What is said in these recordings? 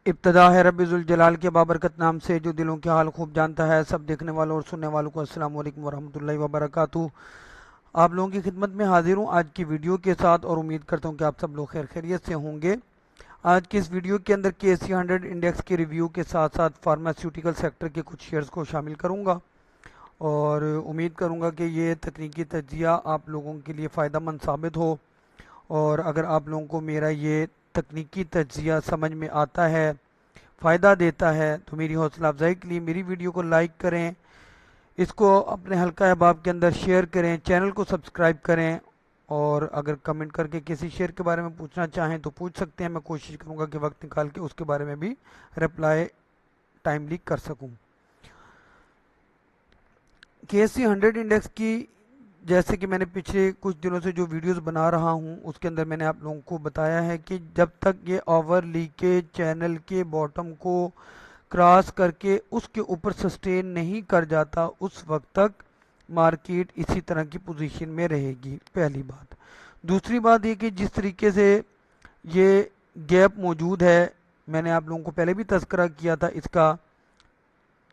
इब्तदा है रब्बिजुल जलाल के बाबरकत नाम से जो दिलों के हाल खूब जानता है। सब देखने वालों और सुनने वालों को अस्सलाम वालेकुम वरहमतुल्लाहि वबरकातुहू। आप लोगों की खिदमत में हाजिर हूँ आज की वीडियो के साथ और उम्मीद करता हूँ कि आप सब लोग खैर खैरियत से होंगे। आज की इस वीडियो के अंदर KC100 इंडेक्स के रिव्यू के साथ साथ फार्मास्यूटिकल सेक्टर के कुछ शेयर्स को शामिल करूँगा और उम्मीद करूँगा कि ये तकनीकी तज्जिया आप लोगों के लिए फ़ायदा मंद साबित हो। और अगर आप लोगों को मेरा ये तकनीकी तज्जिया समझ में आता है, फ़ायदा देता है, तो मेरी हौसला अफजाई के लिए मेरी वीडियो को लाइक करें, इसको अपने हल्का अहबाब के अंदर शेयर करें, चैनल को सब्सक्राइब करें। और अगर कमेंट करके किसी शेयर के बारे में पूछना चाहें तो पूछ सकते हैं। मैं कोशिश करूंगा कि वक्त निकाल के उसके बारे में भी रिप्लाई टाइमली कर सकूं। KC100 इंडेक्स की जैसे कि मैंने पिछले कुछ दिनों से जो वीडियोस बना रहा हूं उसके अंदर मैंने आप लोगों को बताया है कि जब तक ये ओवर लीकेज चैनल के बॉटम को क्रॉस करके उसके ऊपर सस्टेन नहीं कर जाता उस वक्त तक मार्केट इसी तरह की पोजीशन में रहेगी, पहली बात। दूसरी बात ये कि जिस तरीके से ये गैप मौजूद है, मैंने आप लोगों को पहले भी तज़किरा किया था इसका।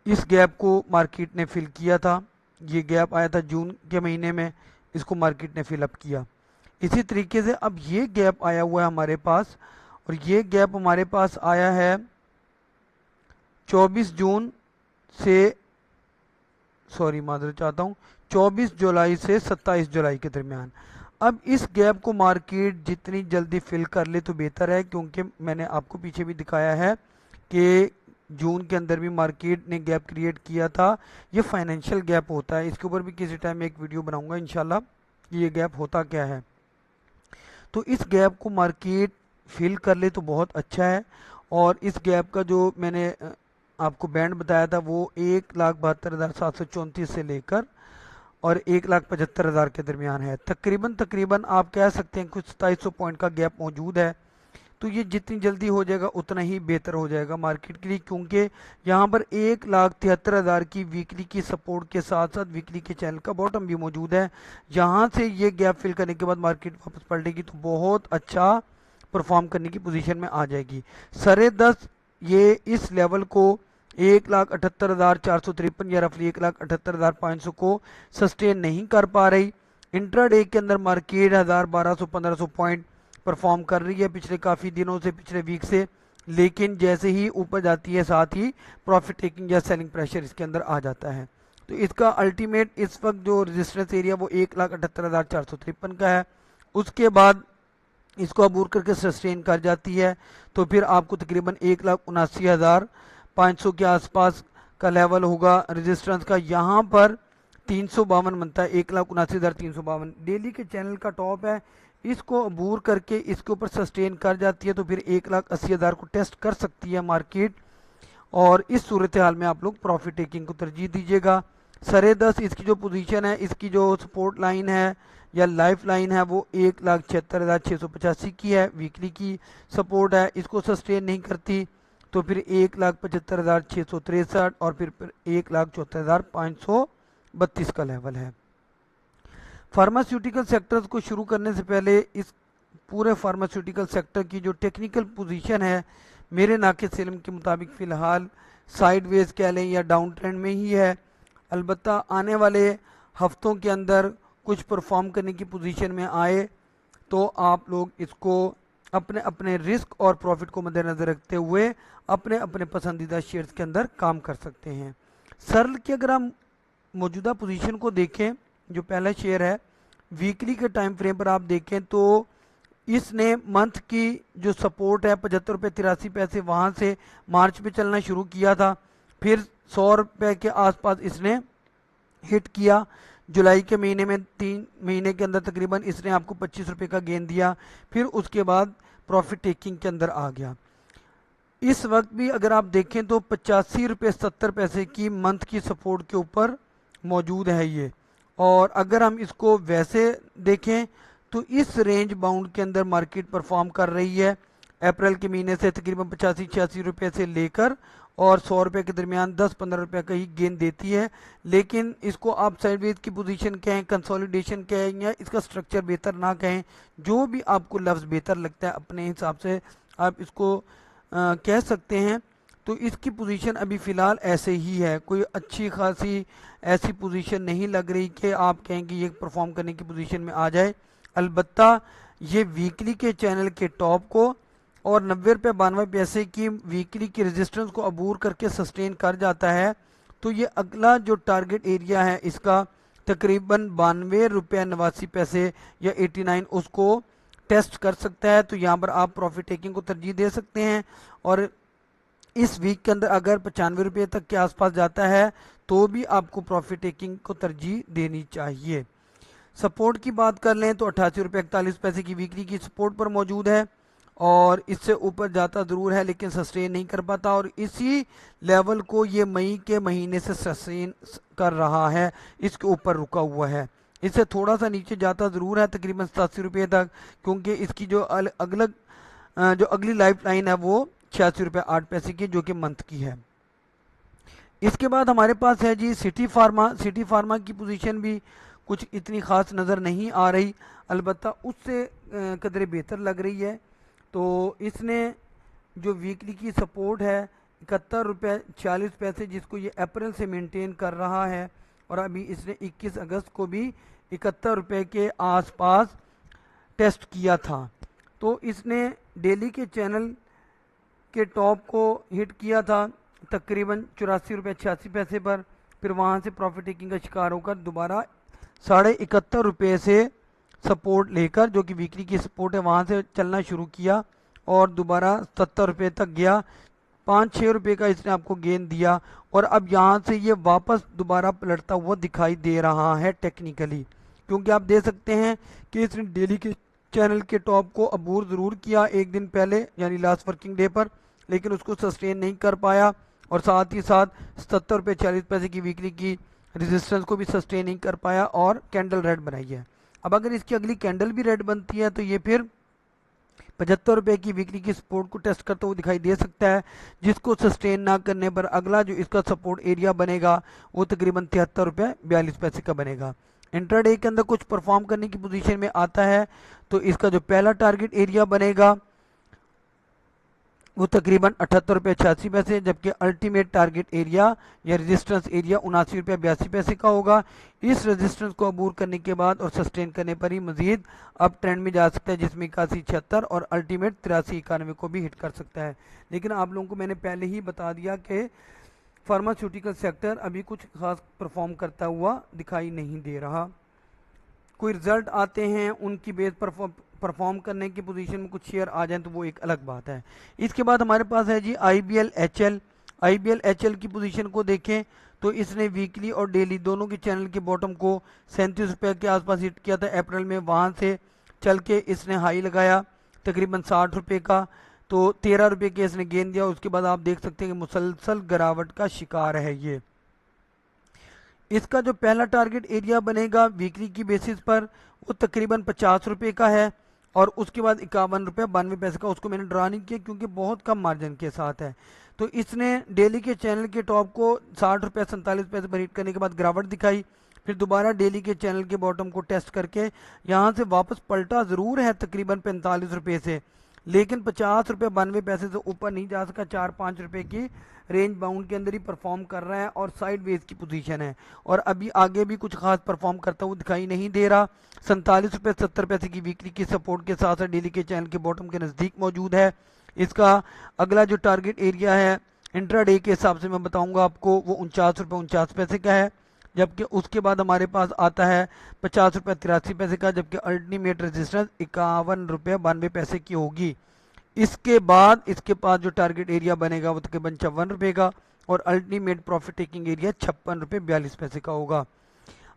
इस गैप को मार्केट ने फिल किया था, ये गैप आया था जून के महीने में, इसको मार्केट ने फिल अप किया। इसी तरीके से अब ये गैप आया हुआ है हमारे पास, और ये गैप हमारे पास आया है 24 जून से, सॉरी माजरत चाहता हूँ, 24 जुलाई से 27 जुलाई के दरमियान। अब इस गैप को मार्केट जितनी जल्दी फिल कर ले तो बेहतर है, क्योंकि मैंने आपको पीछे भी दिखाया है कि जून के अंदर भी मार्केट ने गैप क्रिएट किया था। ये फाइनेंशियल गैप होता है, इसके ऊपर भी किसी टाइम एक वीडियो बनाऊंगा इंशाल्लाह कि ये गैप होता क्या है। तो इस गैप को मार्केट फिल कर ले तो बहुत अच्छा है। और इस गैप का जो मैंने आपको बैंड बताया था वो 1,72,734 से लेकर और 1,75,000 के दरमियान है। तकरीबन तकरीबन आप कह सकते हैं कुछ 2700 पॉइंट का गैप मौजूद है। तो ये जितनी जल्दी हो जाएगा उतना ही बेहतर हो जाएगा मार्केट के लिए, क्योंकि यहाँ पर 1,73,000 की वीकली की सपोर्ट के साथ साथ वीकली के चैनल का बॉटम भी मौजूद है। यहाँ से ये गैप फिल करने के बाद मार्केट वापस पलटेगी तो बहुत अच्छा परफॉर्म करने की पोजीशन में आ जाएगी। 10.5 ये इस लेवल को 1,78,453 या रफली 1,78,500 को सस्टेन नहीं कर पा रही। इंट्राडे के अंदर मार्केट 1,000, 1,200, 1,500 पॉइंट परफॉर्म कर रही है पिछले काफ़ी दिनों से, पिछले वीक से। लेकिन जैसे ही ऊपर जाती है साथ ही प्रॉफिट टेकिंग या सेलिंग प्रेशर इसके अंदर आ जाता है। तो इसका अल्टीमेट इस वक्त जो रेजिस्टेंस एरिया वो 1,78,453 का है। उसके बाद इसको अबूर करके सस्टेन कर जाती है तो फिर आपको तकरीबन 1,79,500 के आसपास का लेवल होगा रेजिस्टेंस का। यहाँ पर 352 बनता है, 1,79,352 डेली के चैनल का टॉप है। इसको अबूर करके इसके ऊपर सस्टेन कर जाती है तो फिर 1,80,000 को टेस्ट कर सकती है मार्केट। और इस सूरत हाल में आप लोग प्रॉफिट टेकिंग को तरजीह दीजिएगा। 10.5 इसकी जो पोजीशन है, इसकी जो सपोर्ट लाइन है या लाइफ लाइन है वो 1,76,685 की है, वीकली की सपोर्ट है। इसको सस्टेन नहीं करती तो फिर 1,75,663 और फिर 1,74,532 का लेवल है। फार्मास्यूटिकल सेक्टर्स को शुरू करने से पहले इस पूरे फार्मास्यूटिकल सेक्टर की जो टेक्निकल पोजीशन है मेरे नाक़िद इल्म के मुताबिक फ़िलहाल साइडवेज कह लें या डाउन ट्रेंड में ही है। अलबत्ता आने वाले हफ्तों के अंदर कुछ परफॉर्म करने की पोजीशन में आए तो आप लोग इसको अपने अपने रिस्क और प्रॉफिट को मद्देनज़र रखते हुए अपने अपने पसंदीदा शेयर्स के अंदर काम कर सकते हैं। सर्ल की अगर हम मौजूदा पोजीशन को देखें, जो पहला शेयर है वीकली के टाइम फ्रेम पर आप देखें तो इसने मंथ की जो सपोर्ट है 75 रुपये 83 पैसे वहाँ से मार्च में चलना शुरू किया था। फिर 100 रुपये के आसपास इसने हिट किया। जुलाई के महीने में 3 महीने के अंदर तकरीबन इसने आपको 25 रुपये का गेन दिया। फिर उसके बाद प्रॉफिट टेकिंग के अंदर आ गया। इस वक्त भी अगर आप देखें तो 85 रुपये 70 पैसे की मंथ की सपोर्ट के ऊपर मौजूद है ये। और अगर हम इसको वैसे देखें तो इस रेंज बाउंड के अंदर मार्केट परफॉर्म कर रही है। अप्रैल के महीने से तकरीबन 85-86 रुपये से लेकर और 100 रुपये के दरमियान 10-15 रुपये का ही गेन देती है। लेकिन इसको आप साइडवेज की पोजीशन कहें, कंसोलिडेशन कहें या इसका स्ट्रक्चर बेहतर ना कहें, जो भी आपको लफ्ज़ बेहतर लगता है अपने हिसाब से आप इसको कह सकते हैं। तो इसकी पोजीशन अभी फ़िलहाल ऐसे ही है, कोई अच्छी खासी ऐसी पोजीशन नहीं लग रही कि आप कहें कि ये परफॉर्म करने की पोजीशन में आ जाए। अलबत्ता ये वीकली के चैनल के टॉप को और 90 रुपये 92 पैसे की वीकली की रेजिस्टेंस को अबूर करके सस्टेन कर जाता है, तो ये अगला जो टारगेट एरिया है इसका तकरीबन 92 रुपये 89 पैसे या 89 उसको टेस्ट कर सकता है। तो यहाँ पर आप प्रॉफिट टेकिंग को तरजीह दे सकते हैं, और इस वीक के अंदर अगर 95 रुपये तक के आसपास जाता है तो भी आपको प्रॉफिट टेकिंग को तरजीह देनी चाहिए। सपोर्ट की बात कर लें तो 88 रुपये 41 पैसे की वीकली की सपोर्ट पर मौजूद है, और इससे ऊपर जाता ज़रूर है लेकिन सस्टेन नहीं कर पाता, और इसी लेवल को ये मई के महीने से सस्टेन कर रहा है, इसके ऊपर रुका हुआ है। इससे थोड़ा सा नीचे जाता ज़रूर है तकरीबन 87 रुपये तक, क्योंकि इसकी जो अगली लाइफ लाइन है वो 86 रुपये 8 पैसे की, जो कि मंथ की है। इसके बाद हमारे पास है जी सिटी फार्मा। सिटी फार्मा की पोजीशन भी कुछ इतनी ख़ास नज़र नहीं आ रही, अलबत्ता उससे कदरे बेहतर लग रही है। तो इसने जो वीकली की सपोर्ट है 71 रुपये 40 पैसे, जिसको ये अप्रैल से मेंटेन कर रहा है, और अभी इसने 21 अगस्त को भी 71 रुपये के आसपास टेस्ट किया था। तो इसने डेली के चैनल के टॉप को हिट किया था तकरीबन 84 रुपये 86 पैसे पर, फिर वहाँ से प्रॉफिट टेकिंग का शिकार होकर दोबारा 71.5 रुपये से सपोर्ट लेकर, जो कि वीकली की सपोर्ट है, वहाँ से चलना शुरू किया और दोबारा 70 रुपये तक गया। 5-6 रुपये का इसने आपको गेन दिया, और अब यहाँ से ये वापस दोबारा पलटता हुआ दिखाई दे रहा है टेक्निकली, क्योंकि आप दे सकते हैं कि इसने डेली के चैनल के टॉप को अबूर ज़रूर किया एक दिन पहले यानी लास्ट वर्किंग डे पर, लेकिन उसको सस्टेन नहीं कर पाया, और साथ ही साथ 77 रुपये 40 पैसे की वीकली की रेजिस्टेंस को भी सस्टेन नहीं कर पाया और कैंडल रेड बनाई है। अब अगर इसकी अगली कैंडल भी रेड बनती है तो ये फिर 75 रुपये की वीकली की सपोर्ट को टेस्ट करते हुए दिखाई दे सकता है, जिसको सस्टेन ना करने पर अगला जो इसका सपोर्ट एरिया बनेगा वो तकरीबन 73 रुपये 42 पैसे का बनेगा। इंट्राडे के अंदर कुछ परफॉर्म करने की पोजीशन में आता है तो इसका जो पहला टारगेट एरिया बनेगा वो तकरीबन 78 रुपये 86 पैसे, जबकि अल्टीमेट टारगेट एरिया या रेजिस्टेंस एरिया 79 रुपये 82 पैसे का होगा। इस रेजिस्टेंस को अबूर करने के बाद और सस्टेन करने पर ही मजीद अप ट्रेंड में जा सकता है, जिसमें 81-76 और अल्टीमेट 83-91 को भी हिट कर सकता है। लेकिन आप लोगों को मैंने पहले ही बता दिया कि फार्मास्यूटिकल सेक्टर अभी कुछ खास परफॉर्म करता हुआ दिखाई नहीं दे रहा। कोई रिजल्ट आते हैं उनकी बेस पर परफॉर्म करने की पोजीशन में कुछ शेयर आ जाएं तो वो एक अलग बात है। इसके बाद हमारे पास है जी IBL HL की पोजीशन को देखें तो इसने वीकली और डेली दोनों के चैनल के बॉटम को 37 रुपये के आसपास हिट किया था अप्रैल में, वहाँ से चल के इसने हाई लगाया तकरीबन 60 रुपये का, तो 13 रुपये के इसने गेन दिया। उसके बाद आप देख सकते हैं कि मुसलसल गिरावट का शिकार है ये। इसका जो पहला टारगेट एरिया बनेगा वीकली की बेसिस पर वो तकरीबन 50 रुपये का है, और उसके बाद 51 रुपये 92 पैसे का, उसको मैंने ड्रा नहीं किया क्योंकि बहुत कम मार्जिन के साथ है। तो इसने डेली के चैनल के टॉप को 60 रुपये 47 पैसे पर हिट करने के बाद गिरावट दिखाई, फिर दोबारा डेली के चैनल के बॉटम को टेस्ट करके यहाँ से वापस पलटा ज़रूर है तकरीबन 45 रुपये से, लेकिन 50 रुपये 92 पैसे से ऊपर नहीं जा सका। 4-5 रुपये की रेंज बाउंड के अंदर ही परफॉर्म कर रहा है और साइड वेज की पोजीशन है, और अभी आगे भी कुछ खास परफॉर्म करता हुआ दिखाई नहीं दे रहा। 47 रुपये 70 पैसे की वीकली की सपोर्ट के साथ साथ डेली के चैनल के बॉटम के नज़दीक मौजूद है। इसका अगला जो टारगेट एरिया है इंट्राडे के हिसाब से मैं बताऊंगा आपको, वो 49 रुपये 49 पैसे का है, जबकि उसके बाद हमारे पास आता है 50 रुपये 83 पैसे का, जबकि अल्टीमेट रेजिस्टेंस 51 रुपये 92 पैसे की होगी। इसके बाद इसके पास जो टारगेट एरिया बनेगा वो तकरीबन 54 रुपये का, और अल्टीमेट प्रॉफिट टेकिंग एरिया 56 रुपये 42 पैसे का होगा।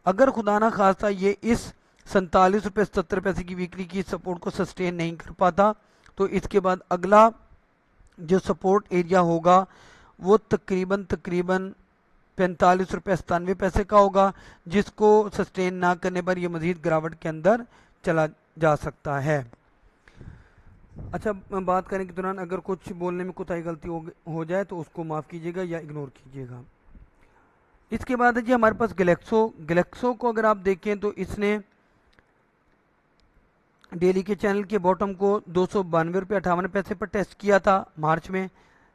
अगर खुदा ना खास्ता ये इस 47 रुपये 70 पैसे की वीकली की सपोर्ट को सस्टेन नहीं कर पाता तो इसके बाद अगला जो सपोर्ट एरिया होगा वो तकरीबन 45 रुपये 97 पैसे का होगा, जिसको सस्टेन ना करने पर यह मजीद गिरावट के अंदर चला जा सकता है। अच्छा, बात करने के दौरान अगर कुछ बोलने में कोताही गलती हो जाए तो उसको माफ़ कीजिएगा या इग्नोर कीजिएगा। इसके बाद है जी हमारे पास गैलेक्सो को अगर आप देखें तो इसने डेली के चैनल के बॉटम को 292 रुपये 58 पैसे पर टेस्ट किया था मार्च में।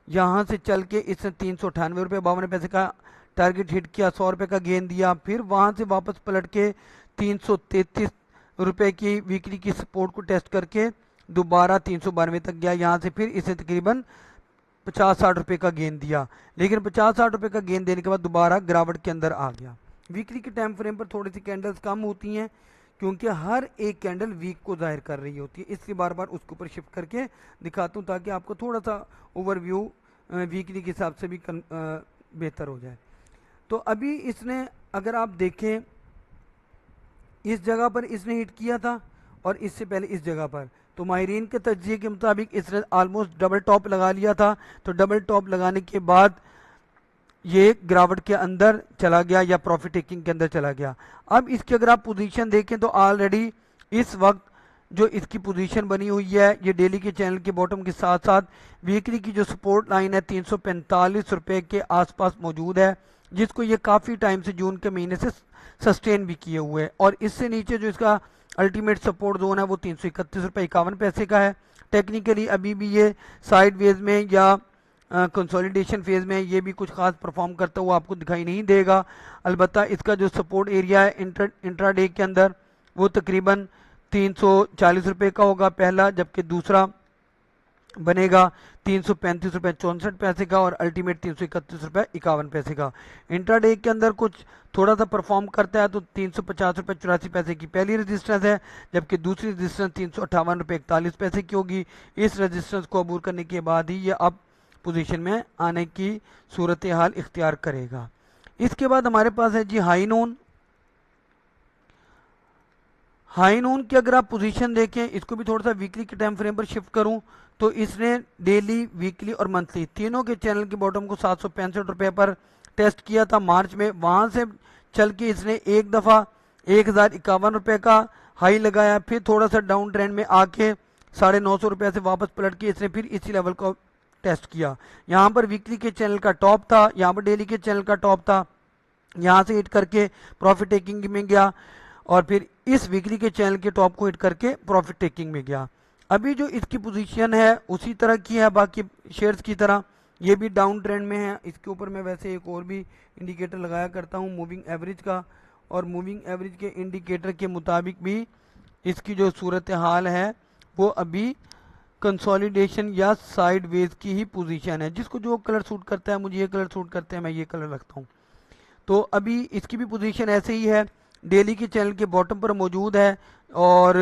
यहाँ से चल के इसने 398 रुपये 52 पैसे का टारगेट हिट किया, 100 रुपये का गेन दिया। फिर वहाँ से वापस पलट के 333 रुपये की वीकली की सपोर्ट को टेस्ट करके दोबारा 392 तक गया। यहाँ से फिर इसे तकरीबन 50-60 रुपये का गेन दिया, लेकिन 50-60 रुपये का गेन देने के बाद दोबारा गिरावट के अंदर आ गया। वीकली के टाइम फ्रेम पर थोड़ी सी कैंडल्स कम होती हैं क्योंकि हर एक कैंडल वीक को जाहिर कर रही होती है, इसलिए बार बार उसके ऊपर शिफ्ट करके दिखाता हूँ ताकि आपको थोड़ा सा ओवरव्यू वीकली के हिसाब से भी बेहतर हो जाए। तो अभी इसने अगर आप देखें इस जगह पर इसने हिट किया था और इससे पहले इस जगह पर, तो माहिरीन के तज्जिए के मुताबिक इसने ऑलमोस्ट डबल टॉप लगा लिया था। तो डबल टॉप लगाने के बाद ये गिरावट के अंदर चला गया या प्रॉफिट टेकिंग के अंदर चला गया। अब इसकी अगर आप पोजीशन देखें तो ऑलरेडी इस वक्त जो इसकी पोजीशन बनी हुई है ये डेली के चैनल के बॉटम के साथ साथ वीकली की जो सपोर्ट लाइन है 345 रुपये के आसपास मौजूद है, जिसको ये काफ़ी टाइम से जून के महीने से सस्टेन भी किए हुए है। और इससे नीचे जो इसका अल्टीमेट सपोर्ट जोन है वो 331 रुपये 51 पैसे का है। टेक्निकली अभी भी ये साइड वेज में या कंसोलिडेशन फेज में ये भी कुछ खास परफॉर्म करता हुआ आपको दिखाई नहीं देगा। अलबत्ता इसका जो सपोर्ट एरिया है इंट्राडे के अंदर वो तकरीबन 340 रुपये का होगा पहला, जबकि दूसरा बनेगा 335 रुपये 64 पैसे का और अल्टीमेट 331 रुपये 51 पैसे का। इंट्राडे के अंदर कुछ थोड़ा सा परफॉर्म करता है तो 350 रुपये 84 पैसे की पहली रेजिस्टेंस है, जबकि दूसरी रेजिस्टेंस 358 रुपये 41 पैसे की होगी। इस रेजिस्टेंस को अबूर करने के बाद ही ये अब पोजीशन में आने की सूरत हाल इख्तियार करेगा। इसके बाद हमारे पास है जी हाई नून। हाई नून की अगर आप पोजीशन देखें, इसको भी थोड़ा सा वीकली के टाइम फ्रेम पर शिफ्ट करूं तो इसने डेली वीकली और मंथली तीनों के चैनल के बॉटम को 765 रुपये पर टेस्ट किया था मार्च में। वहां से चल के इसने एक दफ़ा 1051 रुपये का हाई लगाया, फिर थोड़ा सा डाउन ट्रेंड में आके 950 रुपये से वापस पलट के इसने फिर इसी लेवल को टेस्ट किया। यहाँ पर वीकली के चैनल का टॉप था, यहाँ पर डेली के चैनल का टॉप था, यहाँ से हिट करके प्रॉफिट टेकिंग में गया और फिर इस वीकली के चैनल के टॉप को हिट करके प्रॉफिट टेकिंग में गया। अभी जो इसकी पोजीशन है उसी तरह की है बाकी शेयर्स की तरह, ये भी डाउन ट्रेंड में है। इसके ऊपर मैं वैसे एक और भी इंडिकेटर लगाया करता हूँ मूविंग एवरेज का, और मूविंग एवरेज के इंडिकेटर के मुताबिक भी इसकी जो सूरत हाल है वो अभी कंसोलिडेशन या साइडवेज की ही पोजीशन है। जिसको जो कलर सूट करता है, मुझे ये कलर सूट करते हैं मैं ये कलर रखता हूँ। तो अभी इसकी भी पोजीशन ऐसे ही है, डेली के चैनल के बॉटम पर मौजूद है और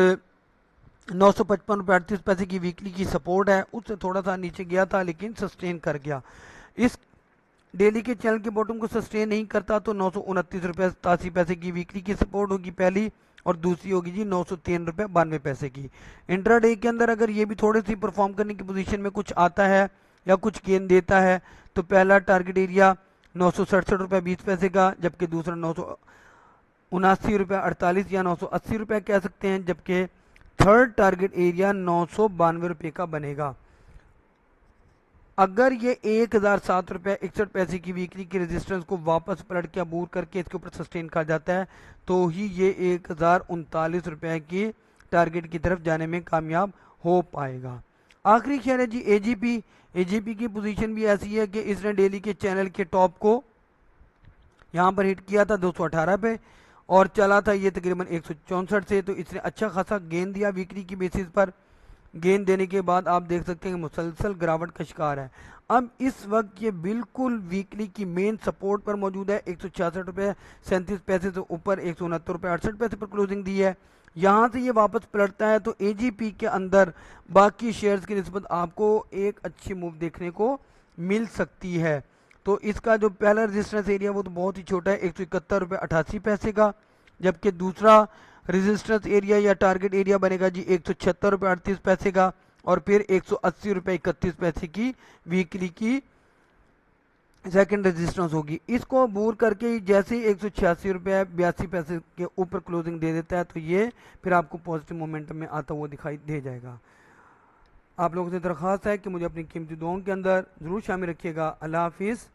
955 रुपये 38 पैसे की वीकली की सपोर्ट है। उससे थोड़ा सा नीचे गया था लेकिन सस्टेन कर गया। इस डेली के चैनल के बॉटम को सस्टेन नहीं करता तो 929 रुपये 87 पैसे की वीकली की सपोर्ट होगी पहली, और दूसरी होगी जी 903 रुपये 92 पैसे की। इंट्राडे के अंदर अगर ये भी थोड़ी सी परफॉर्म करने की पोजीशन में कुछ आता है या कुछ गेन देता है तो पहला टारगेट एरिया 967 रुपये 20 पैसे का, जबकि दूसरा 979 रुपये 48 या 980 रुपये कह सकते हैं, जबकि थर्ड टारगेट एरिया 992 रुपये का बनेगा। अगर ये 1007 रुपये 61 पैसे की वीकली की रेजिस्टेंस को वापस पलट के अबूर करके इसके ऊपर सस्टेन कर जाता है तो ही ये 1039 रुपये की टारगेट की तरफ जाने में कामयाब हो पाएगा। आखिरी शेयर है जी एजीपी। एजीपी की पोजीशन भी ऐसी है कि इसने डेली के चैनल के टॉप को यहाँ पर हिट किया था 218 पे और चला था ये तकरीबन 164 से, तो इसने अच्छा खासा गेंद दिया वीकली की बेसिस पर। गेंद देने के बाद आप देख सकते हैं कि मुसलसल गिरावट का शिकार है। अब इस वक्त ये बिल्कुल वीकली की मेन सपोर्ट पर मौजूद है, 166 रुपये 37 पैसे से ऊपर 169 रुपये 68 पैसे पर क्लोजिंग दी है। यहाँ से ये वापस पलटता है तो एजीपी के अंदर बाकी शेयर्स की निस्बत आपको एक अच्छी मूव देखने को मिल सकती है। तो इसका जो पहला रेजिस्टेंस एरिया वो तो बहुत ही छोटा है, 171 रुपये 88 पैसे का, जबकि दूसरा रेजिस्टेंस एरिया या टारगेट एरिया बनेगा जी 176 रुपये 38 पैसे का और फिर 180 रुपये 31 पैसे की वीकली की सेकंड रेजिस्टेंस होगी। इसको अबूर करके जैसे ही 186 रुपये 82 पैसे के ऊपर क्लोजिंग दे देता है तो ये फिर आपको पॉजिटिव मोमेंटम में आता हुआ दिखाई दे जाएगा। आप लोगों से दरख्वास्त है कि मुझे अपनी कीमती दुआओं के अंदर ज़रूर शामिल रखिएगा। अल्लाह हाफिज़।